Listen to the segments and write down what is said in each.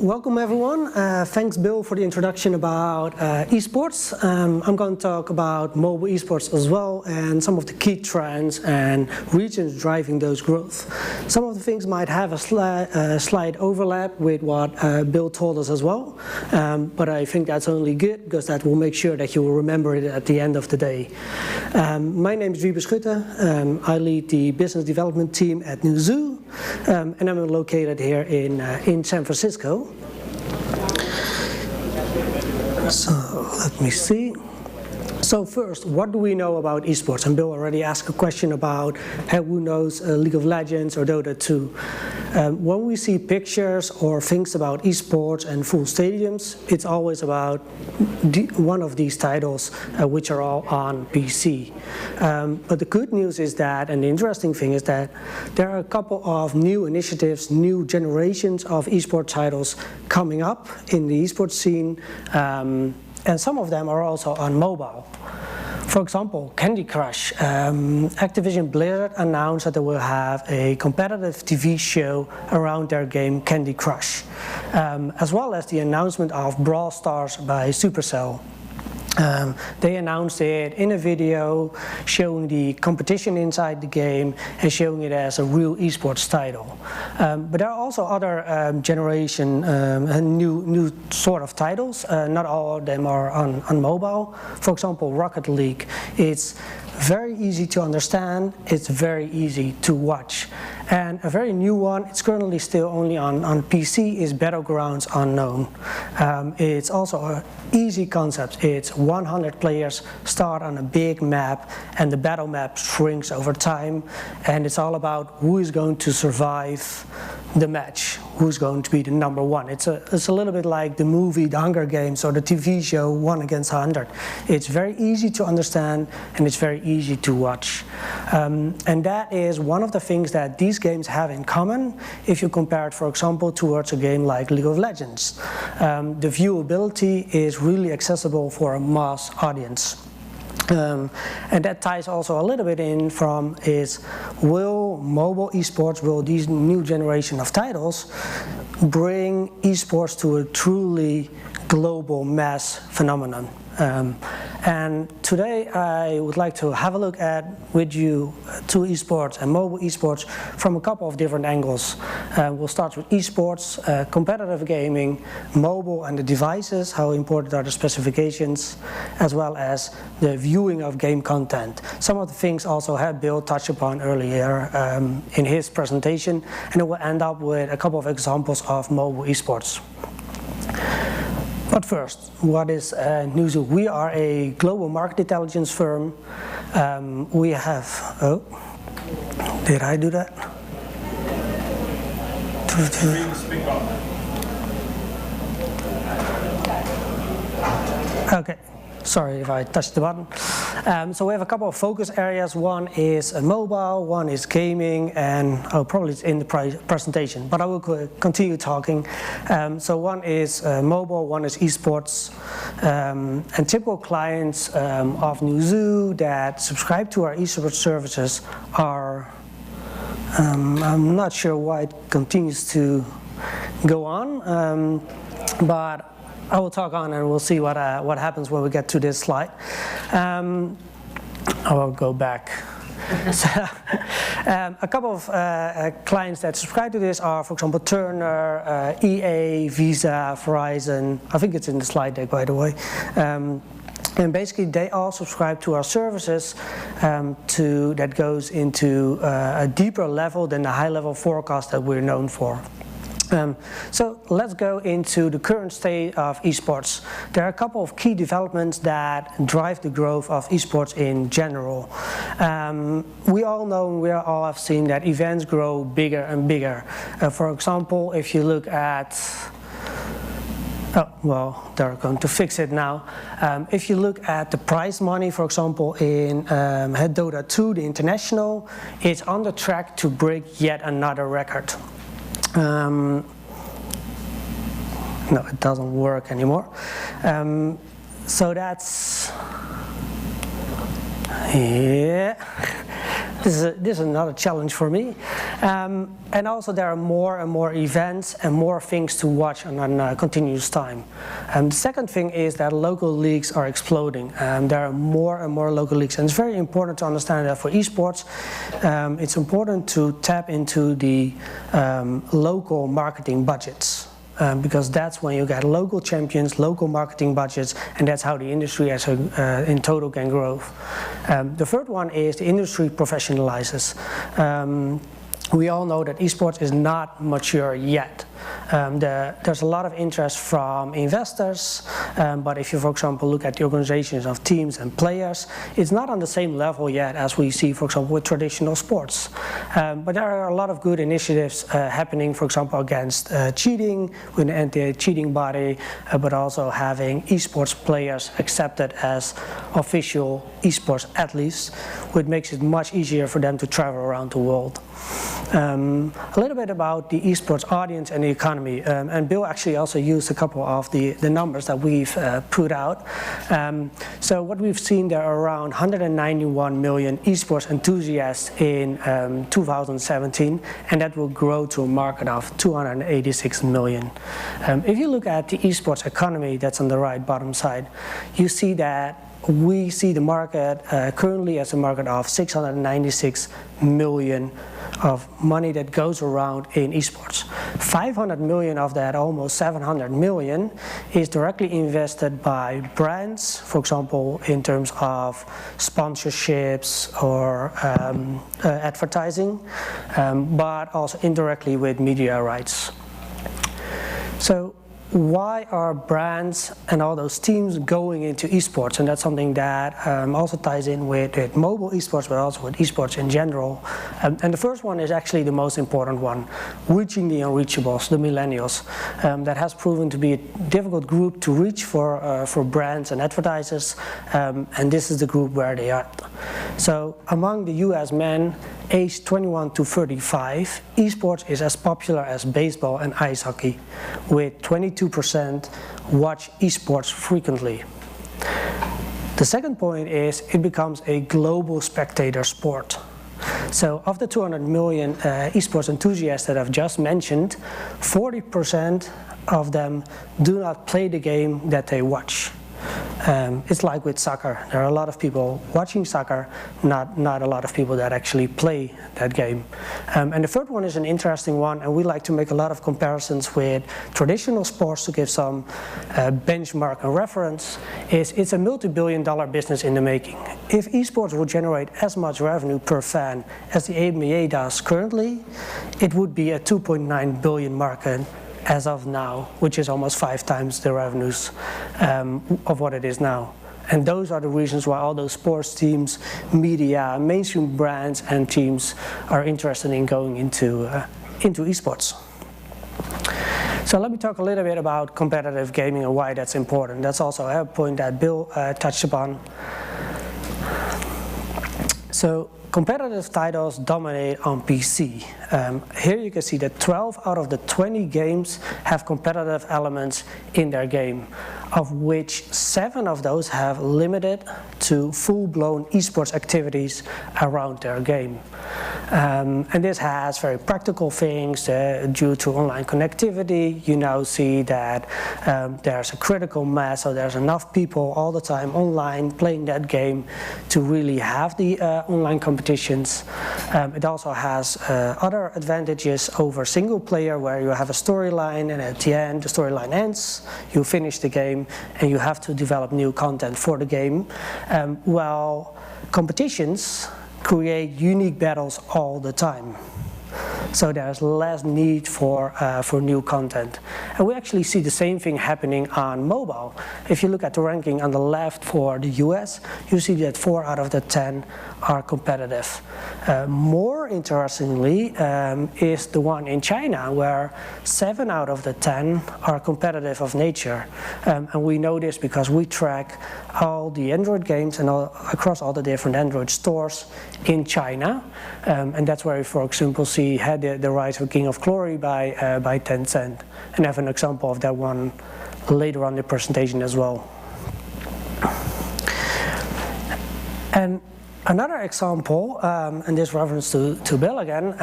Welcome everyone. Thanks Bill for the introduction about eSports. I'm going to talk about mobile eSports as well and some of the key trends and regions driving those growth. Some of the things might have a slight overlap with what Bill told us as well, but I think that's only good because that will make sure that you will remember it at the end of the day. My name is Wybe Schutte. I lead the business development team at Newzoo, and I'm located here in San Francisco. So let me see. So first, what do we know about esports? And Bill already asked a question about who knows League of Legends or Dota 2. When we see pictures or things about esports and full stadiums, it's always about one of these titles, which are all on PC. But the good news is that, and the interesting thing is that, there are a couple of new initiatives, new generations of esports titles coming up in the esports scene. And some of them are also on mobile. For example, Candy Crush. Activision Blizzard announced that they will have a competitive TV show around their game Candy Crush, as well as the announcement of Brawl Stars by Supercell. They announced it in a video showing the competition inside the game and showing it as a real esports title. But there are also other generation new sort of titles. Not all of them are on mobile. For example, Rocket League. It's very easy to understand, it's very easy to watch. And a very new one, it's currently still only on PC, is Battlegrounds Unknown. It's also an easy concept. It's 100 players start on a big map and the battle map shrinks over time, and it's all about who is going to survive the match, who's going to be the number one. It's a little bit like the movie The Hunger Games or the TV show 1 Against 100. It's very easy to understand and it's very easy to watch. And that is one of the things that these games have in common if you compare it, for example, towards a game like League of Legends. The viewability is really accessible for a mass audience. And that ties also a little bit in from is, will mobile esports, will these new generation of titles bring esports to a truly global mass phenomenon? And today I would like to have a look at with you to esports and mobile esports from a couple of different angles. We'll start with esports, competitive gaming, mobile and the devices, how important are the specifications, as well as the viewing of game content. Some of the things also have Bill touched upon earlier in his presentation, and it will end up with a couple of examples of mobile esports. But first, what is Newzoo? We are a global market intelligence firm. We have, oh, did I do that? Okay, sorry if I touched the button. So we have a couple of focus areas. One is mobile, one is gaming, and probably it's in the presentation, but I will continue talking. So one is mobile, one is esports, and typical clients of Newzoo that subscribe to our esports services are, I'm not sure why it continues to go on, but I will talk on and we'll see what happens when we get to this slide. I will go back. So, a couple of clients that subscribe to this are, for example, Turner, EA, Visa, Verizon. I think it's in the slide deck, by the way. And basically, they all subscribe to our services that goes into a deeper level than the high-level forecast that we're known for. So let's go into the current state of esports. There are a couple of key developments that drive the growth of esports in general. We all know and we all have seen that events grow bigger and bigger. For example, if you look at, oh, well, they're going to fix it now. If you look at the prize money, for example, in Dota 2, the international, it's on the track to break yet another record. No, it doesn't work anymore. So that's, yeah. this is another challenge for me. And also there are more and more events and more things to watch on a continuous time. The second thing is that local leagues are exploding. There are more and more local leagues, and it's very important to understand that for esports, it's important to tap into the local marketing budgets. Because that's when you get local champions, local marketing budgets, and that's how the industry as in total can grow. The third one is the industry professionalizes. We all know that esports is not mature yet. There's a lot of interest from investors, but if you, for example, look at the organizations of teams and players, it's not on the same level yet as we see, for example, with traditional sports. But there are a lot of good initiatives happening, for example, against cheating, with an anti-cheating body, but also having esports players accepted as official esports athletes, which makes it much easier for them to travel around the world. A little bit about the esports audience and the economy, and Bill actually also used a couple of the numbers that we've put out. So what we've seen, there are around 191 million esports enthusiasts in 2017, and that will grow to a market of 286 million. If you look at the esports economy, that's on the right bottom side, you see that we see the market currently as a market of 696 million of money that goes around in esports. 500 million of that, almost 700 million, is directly invested by brands, for example, in terms of sponsorships or advertising, but also indirectly with media rights. So why are brands and all those teams going into esports? And that's something that also ties in with mobile esports, but also with esports in general. And the first one is actually the most important one, reaching the unreachables, the millennials. That has proven to be a difficult group to reach for brands and advertisers, and this is the group where they are. So among the US men aged 21 to 35, esports is as popular as baseball and ice hockey, with 22% watch esports frequently. The second point is it becomes a global spectator sport. So of the 200 million esports enthusiasts that I've just mentioned, 40% of them do not play the game that they watch. It's like with soccer. There are a lot of people watching soccer, not a lot of people that actually play that game. And the third one is an interesting one, and we like to make a lot of comparisons with traditional sports to give some benchmark and reference. It's a multi-billion-dollar business in the making. If esports would generate as much revenue per fan as the NBA does currently, it would be a 2.9 billion market as of now, which is almost 5 times the revenues of what it is now. And those are the reasons why all those sports teams, media, mainstream brands and teams are interested in going into esports. So let me talk a little bit about competitive gaming and why that's important. That's also a point that Bill touched upon. So competitive titles dominate on PC. Here you can see that 12 out of the 20 games have competitive elements in their game, of which 7 of those have limited to full-blown esports activities around their game. And this has very practical things due to online connectivity. You now see that there's a critical mass, so there's enough people all the time online playing that game to really have the online competitions. It also has other advantages over single player, where you have a storyline and at the end the storyline ends, you finish the game and you have to develop new content for the game. While competitions create unique battles all the time. So there's less need for new content. And we actually see the same thing happening on mobile. If you look at the ranking on the left for the US, you see that 4 out of the 10 are competitive. More interestingly is the one in China, where 7 out of the 10 are competitive of nature. And we know this because we track all the Android games and across all the different Android stores in China. And that's where we, for example, see the rise of King of Glory by Tencent, and I have an example of that one later on in the presentation as well. And Another example, and this reference to Bill again,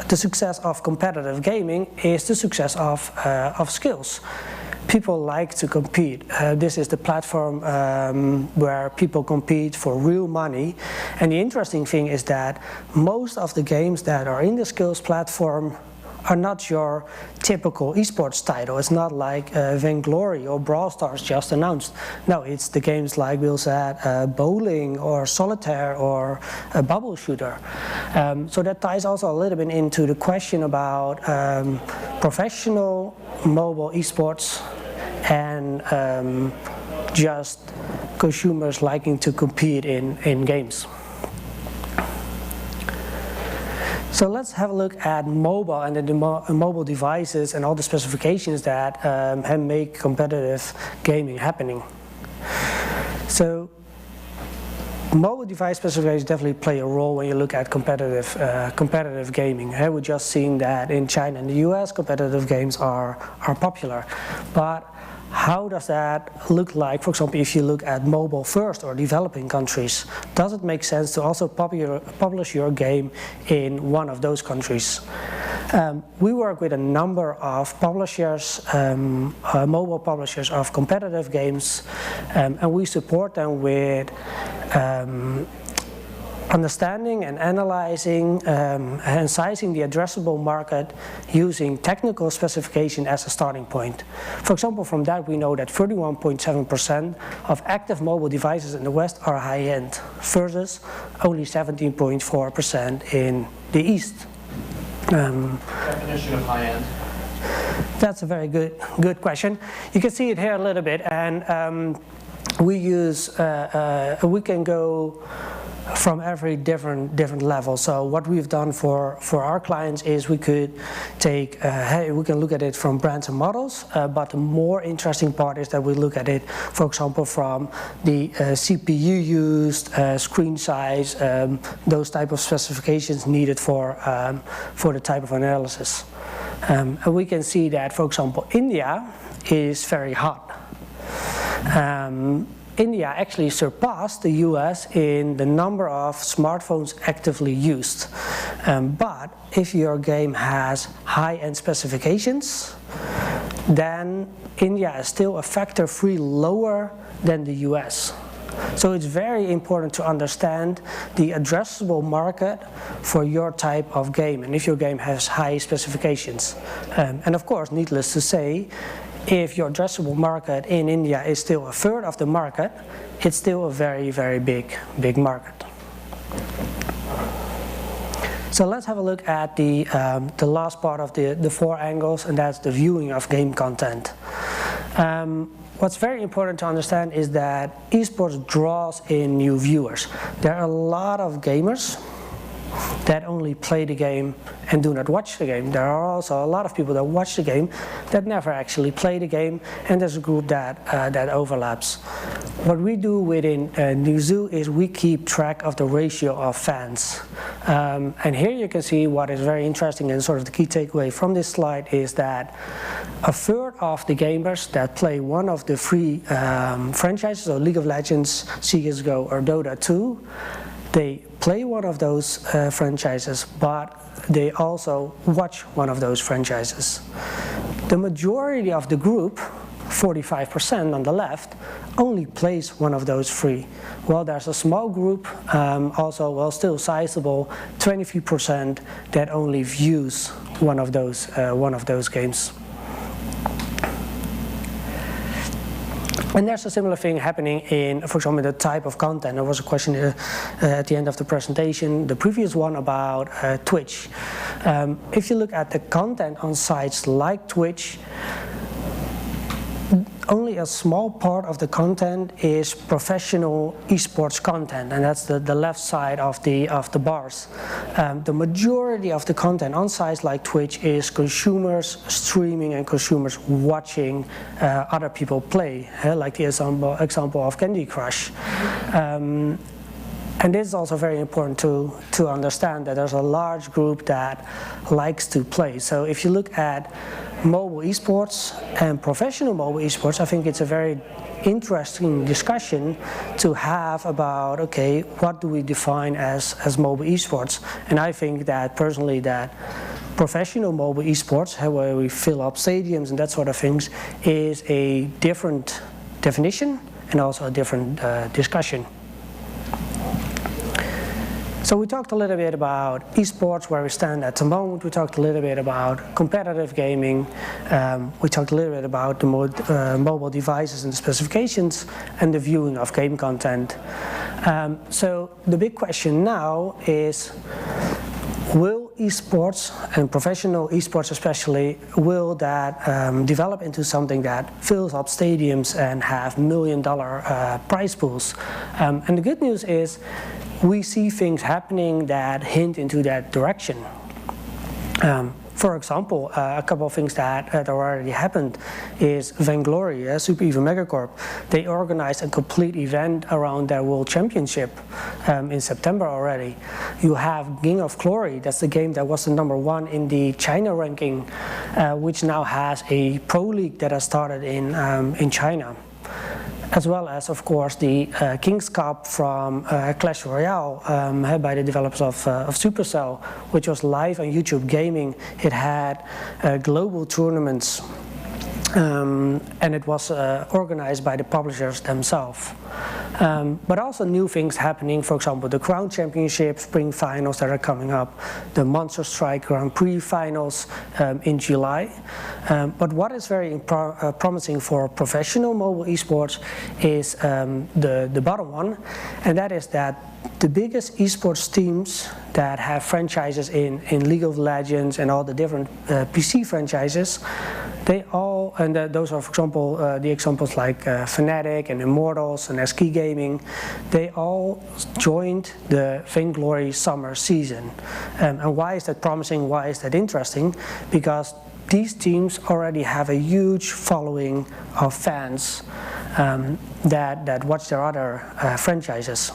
the success of competitive gaming is the success of skills. People like to compete. This is the platform where people compete for real money. And the interesting thing is that most of the games that are in the skills platform are not your typical esports title. It's not like Vainglory or Brawl Stars just announced. No, it's the games like Bill said, bowling or solitaire or a bubble shooter. So that ties also a little bit into the question about professional mobile esports and just consumers liking to compete in games. So let's have a look at mobile and the mobile devices and all the specifications that make competitive gaming happening. So mobile device specifications definitely play a role when you look at competitive gaming. We're just seeing that in China and the US, competitive games are popular. But how does that look like, for example, if you look at mobile first or developing countries? Does it make sense to also publish your game in one of those countries? We work with a number of publishers, mobile publishers of competitive games, and we support them with understanding and analyzing and sizing the addressable market using technical specification as a starting point. For example, from that we know that 31.7% of active mobile devices in the West are high-end versus only 17.4% in the East. Definition of high-end? That's a very good question. You can see it here a little bit, and we can go from every different level. So what we've done for our clients is we could take, we can look at it from brands and models, but the more interesting part is that we look at it, for example, from the CPU used, screen size, those type of specifications needed for the type of analysis. And we can see that, for example, India is very hot. India actually surpassed the US in the number of smartphones actively used. But if your game has high-end specifications, then India is still a factor 3 lower than the US. So it's very important to understand the addressable market for your type of game, and if your game has high specifications. And of course, needless to say, if your addressable market in India is still a third of the market, it's still a very big market. So let's have a look at the last part of the 4 angles, and that's the viewing of game content. What's very important to understand is that esports draws in new viewers. There are a lot of gamers that only play the game and do not watch the game. There are also a lot of people that watch the game that never actually play the game, and there's a group that overlaps. What we do within Newzoo is we keep track of the ratio of fans. And here you can see what is very interesting, and sort of the key takeaway from this slide is that a third of the gamers that play one of the 3 franchises, so League of Legends, CSGO or Dota 2, they play one of those franchises, but they also watch one of those franchises. The majority of the group, 45% on the left, only plays one of those 3. Well, there's a small group, also, well, still sizable, 23% that only views one of those games. And there's a similar thing happening in, for example, the type of content. There was a question at the end of the presentation, the previous one, about Twitch. If you look at the content on sites like Twitch, only a small part of the content is professional esports content, and that's the left side of the bars. The majority of the content on sites like Twitch is consumers streaming and consumers watching other people play, like the example of Candy Crush. And this is also very important to understand, that there's a large group that likes to play. So if you look at mobile esports and professional mobile esports, I think it's a very interesting discussion to have about, okay, what do we define as mobile esports? And I think that personally that professional mobile esports, where we fill up stadiums and that sort of things, is a different definition and also a different discussion. So we talked a little bit about esports, where we stand at the moment. We talked a little bit about competitive gaming. We talked a little bit about the mobile devices and the specifications and the viewing of game content. So the big question now is, will esports, and professional esports especially, will that develop into something that fills up stadiums and have $1 million prize pools? And the good news is we see things happening that hint into that direction. For example, a couple of things that already happened is Vainglory, Super Evil Megacorp. They organized a complete event around their World Championship in September already. You have King of Glory, that's the game that was the #1 in the China ranking, which now has a pro league that has started in China. As well as, of course, the King's Cup from Clash Royale by the developers of Supercell, which was live on YouTube Gaming. It had global tournaments, and it was organized by the publishers themselves. But also new things happening, for example, the Crown Championship Spring Finals that are coming up, the Monster Strike Grand Prix Finals in July. But what is very promising for professional mobile esports is the bottom one, and that is that the biggest esports teams that have franchises in League of Legends and all the different PC franchises, they all, and those are, for example, the examples like Fnatic and Immortals and SK Gaming, they all joined the Vainglory summer season. And why is that promising? Why is that interesting? Because these teams already have a huge following of fans that watch their other franchises.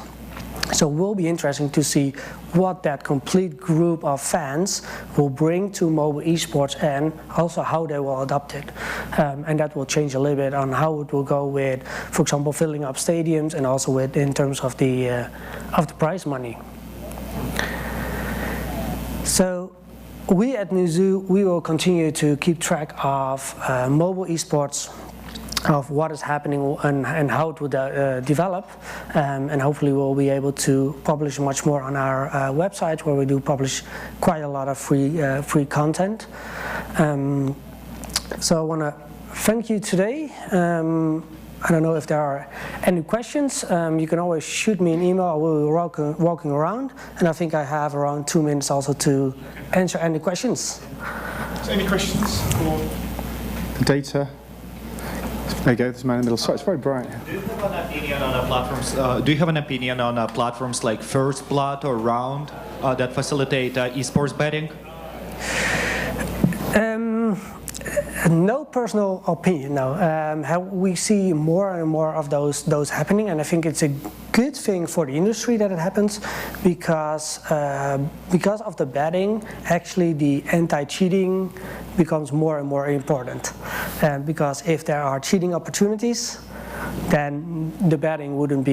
So it will be interesting to see what that complete group of fans will bring to mobile esports and also how they will adopt it. And that will change a little bit on how it will go with, for example, filling up stadiums and also with in terms of the prize money. So we at Newzoo, we will continue to keep track of mobile esports, of what is happening and how it will develop, and hopefully we'll be able to publish much more on our website, where we do publish quite a lot of free content. So I want to thank you today. I don't know if there are any questions. You can always shoot me an email. I will be walking around, and I think I have around 2 minutes also to answer any questions. So any questions? Data. There you go, there's a man in the middle. Sorry, it's very bright. Do you have an opinion on platforms? Do you have an opinion on platforms like First Blood or Round that facilitate esports betting? No personal opinion, no. We see more and more of those happening, and I think it's a good thing for the industry that it happens, because of the betting, actually the anti-cheating becomes more and more important. Because if there are cheating opportunities, then the betting wouldn't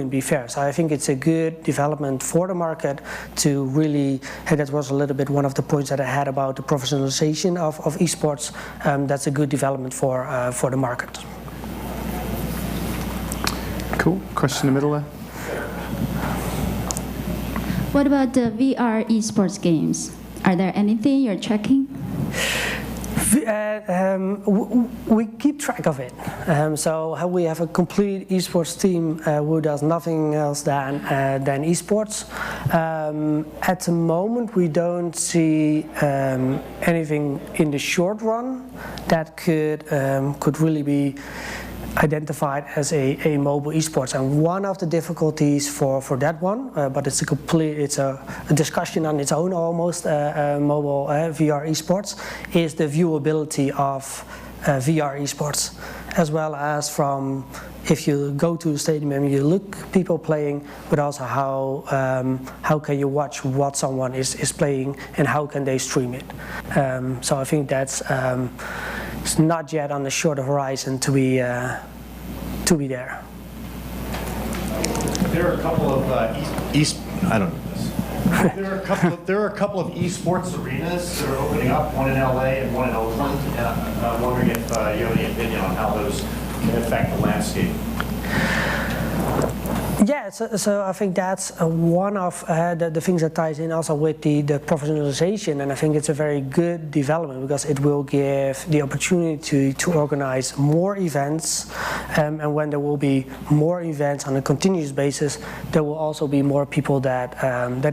be fair. So I think it's a good development for the market to really, and that was a little bit one of the points that I had about the professionalization of esports. That's a good development for the market. Cool. Question in the middle there. What about the VR esports games? Are there anything you're tracking? We keep track of it. So we have a complete esports team who does nothing else than esports. At the moment, we don't see anything in the short run that could really be identified as a mobile esports, and one of the difficulties for that one, but it's a discussion on its own almost, mobile VR esports, is the viewability of VR esports, as well as from if you go to a stadium and you look people playing, but also how can you watch what someone is playing and how can they stream it. So I think that's it's not yet on the shorter horizon to to be there. There are a couple of I don't know this. There are a couple of esports arenas that are opening up, one in LA and one in Oakland. And I'm wondering if you have any opinion on how those can affect the landscape. Yeah, so I think that's one of the things that ties in also with the professionalization, and I think it's a very good development because it will give the opportunity to organize more events, and when there will be more events on a continuous basis, there will also be more people that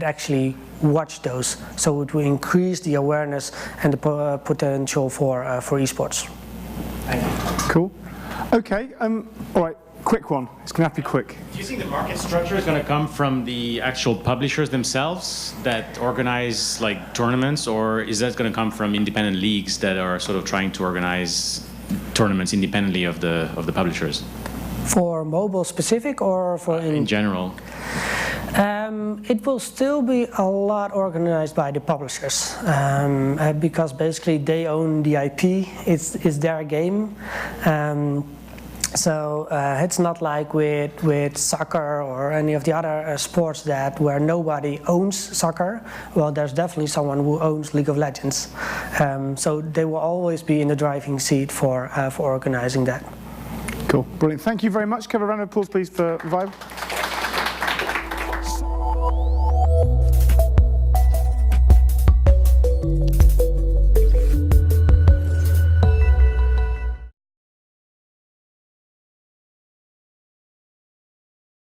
actually watch those. So it will increase the awareness and the potential for esports. Thank you. Cool. Okay, all right, quick one. It's going to have to be quick. Do you think the market structure is going to come from the actual publishers themselves that organize like tournaments, or is that going to come from independent leagues that are sort of trying to organize tournaments independently of the publishers? For mobile specific or for In general? It will still be a lot organized by the publishers because basically they own the IP. It's their game. So it's not like with soccer or any of the other sports where nobody owns soccer. Well, there's definitely someone who owns League of Legends. So they will always be in the driving seat for organizing that. Cool, brilliant. Thank you very much. Can I have a round of applause, please, for Wybe?